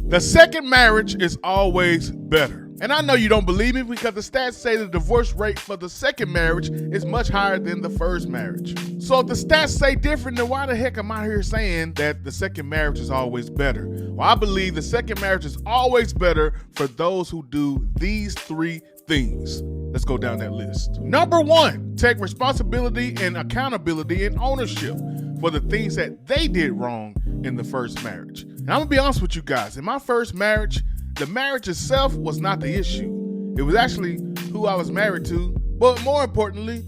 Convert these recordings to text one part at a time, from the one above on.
The second marriage is always better. And I know you don't believe me because the stats say the divorce rate for the second marriage is much higher than the first marriage. So if the stats say different, then why the heck am I here saying that the second marriage is always better? Well, I believe the second marriage is always better for those who do these three things. Let's go down that list. Number one, take responsibility and accountability and ownership for the things that they did wrong in the first marriage. And I'm gonna be honest with you guys, in my first marriage, the marriage itself was not the issue. It was actually who I was married to, but more importantly,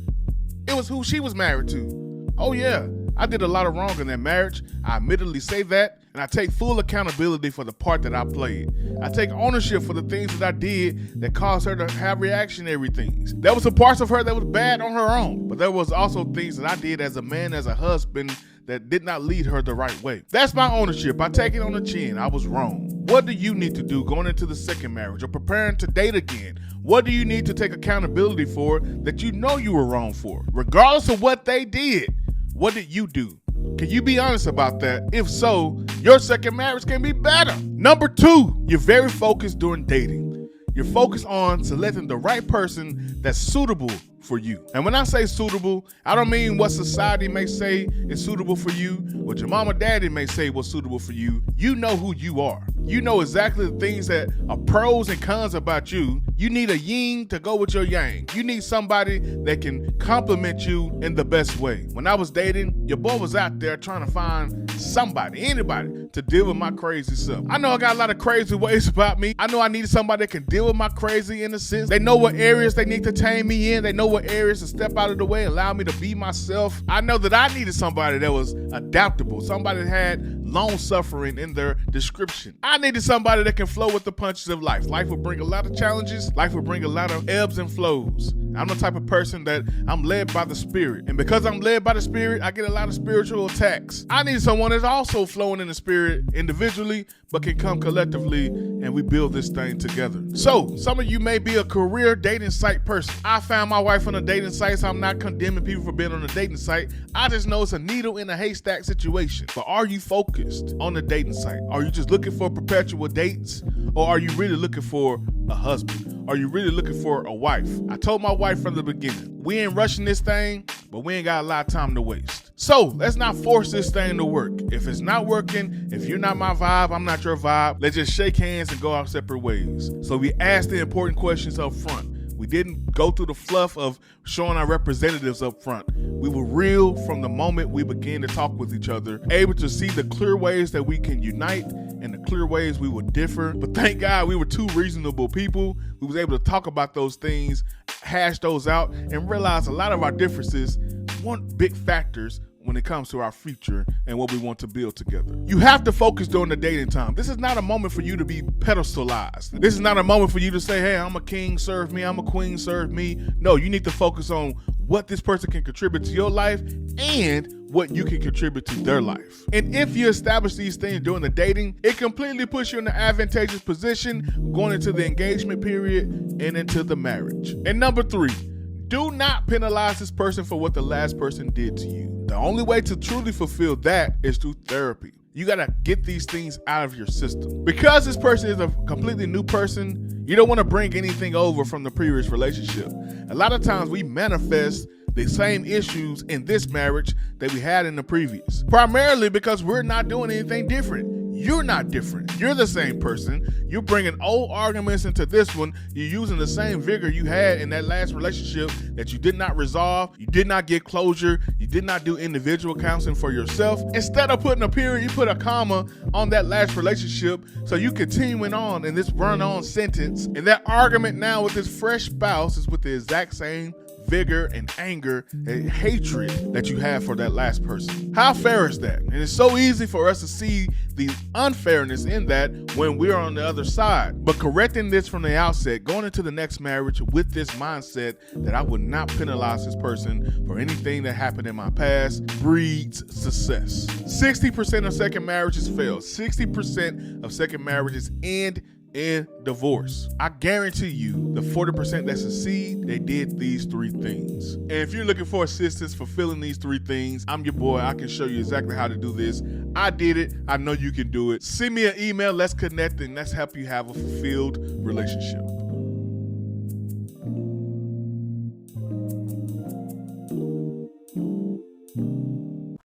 it was who she was married to. Oh yeah, I did a lot of wrong in that marriage. I admittedly say that, and I take full accountability for the part that I played. I take ownership for the things that I did that caused her to have reactionary things. There was some parts of her that was bad on her own, but there was also things that I did as a man, as a husband, that did not lead her the right way. That's my ownership. I take it on the chin. I was wrong. What do you need to do going into the second marriage or preparing to date again? What do you need to take accountability for that you know you were wrong for? Regardless of what they did, what did you do? Can you be honest about that? If so, your second marriage can be better. Number two, you're very focused during dating. You're focused on selecting the right person that's suitable for you. And when I say suitable, I don't mean what society may say is suitable for you, what your mama daddy may say was suitable for you. You know who you are. You know exactly the things that are pros and cons about you. You need a yin to go with your yang. You need somebody that can compliment you in the best way. When I was dating, your boy was out there trying to find somebody, anybody, to deal with my crazy self. I know I got a lot of crazy ways about me. I know I needed somebody that can deal with my crazy innocence. They know what areas they need to tame me in. They know what areas to step out of the way and allow me to be myself. I know that I needed somebody that was adaptable, somebody that had long suffering in their description. I needed somebody that can flow with the punches of life. Life will bring a lot of challenges. Life will bring a lot of ebbs and flows. I'm the type of person that I'm led by the Spirit. And because I'm led by the Spirit, I get a lot of spiritual attacks. I need someone that's also flowing in the Spirit individually, but can come collectively and we build this thing together. So, some of you may be a career dating site person. I found my wife on a dating site, so I'm not condemning people for being on a dating site. I just know it's a needle in a haystack situation. But are you focused on the dating site? Are you just looking for perpetual dates? Or are you really looking for a husband? Are you really looking for a wife? I told my wife from the beginning, we ain't rushing this thing, but we ain't got a lot of time to waste. So let's not force this thing to work. If it's not working, if you're not my vibe, I'm not your vibe, let's just shake hands and go our separate ways. So we asked the important questions up front. We didn't go through the fluff of showing our representatives up front. We were real from the moment we began to talk with each other, able to see the clear ways that we can unite and the clear ways we would differ. But thank God we were two reasonable people. We was able to talk about those things, hash those out, and realize a lot of our differences weren't big factors when it comes to our future and what we want to build together. You have to focus during the dating time. This is not a moment for you to be pedestalized. This is not a moment for you to say, hey, I'm a king, serve me. I'm a queen, serve me. No, you need to focus on what this person can contribute to your life and what you can contribute to their life. And if you establish these things during the dating, it completely puts you in an advantageous position going into the engagement period and into the marriage. And number three, do not penalize this person for what the last person did to you. The only way to truly fulfill that is through therapy. You gotta get these things out of your system. Because this person is a completely new person, you don't wanna bring anything over from the previous relationship. A lot of times we manifest the same issues in this marriage that we had in the previous. Primarily because we're not doing anything different. You're not different. You're the same person. You're bringing old arguments into this one. You're using the same vigor you had in that last relationship that you did not resolve. You did not get closure. You did not do individual counseling for yourself. Instead of putting a period, you put a comma on that last relationship so you continuing on in this run-on sentence. And that argument now with this fresh spouse is with the exact same vigor and anger and hatred that you have for that last person. How fair is that? And it's so easy for us to see the unfairness in that when we're on the other side. But correcting this from the outset, going into the next marriage with this mindset that I would not penalize this person for anything that happened in my past breeds success. 60% of second marriages fail. 60% of second marriages end in divorce. I guarantee you the 40% that succeed, they did these 3 things. And if you're looking for assistance fulfilling these 3 things, I'm your boy. I can show you exactly how to do this. I did it. I know you can do it. Send me an email. Let's connect and let's help you have a fulfilled relationship.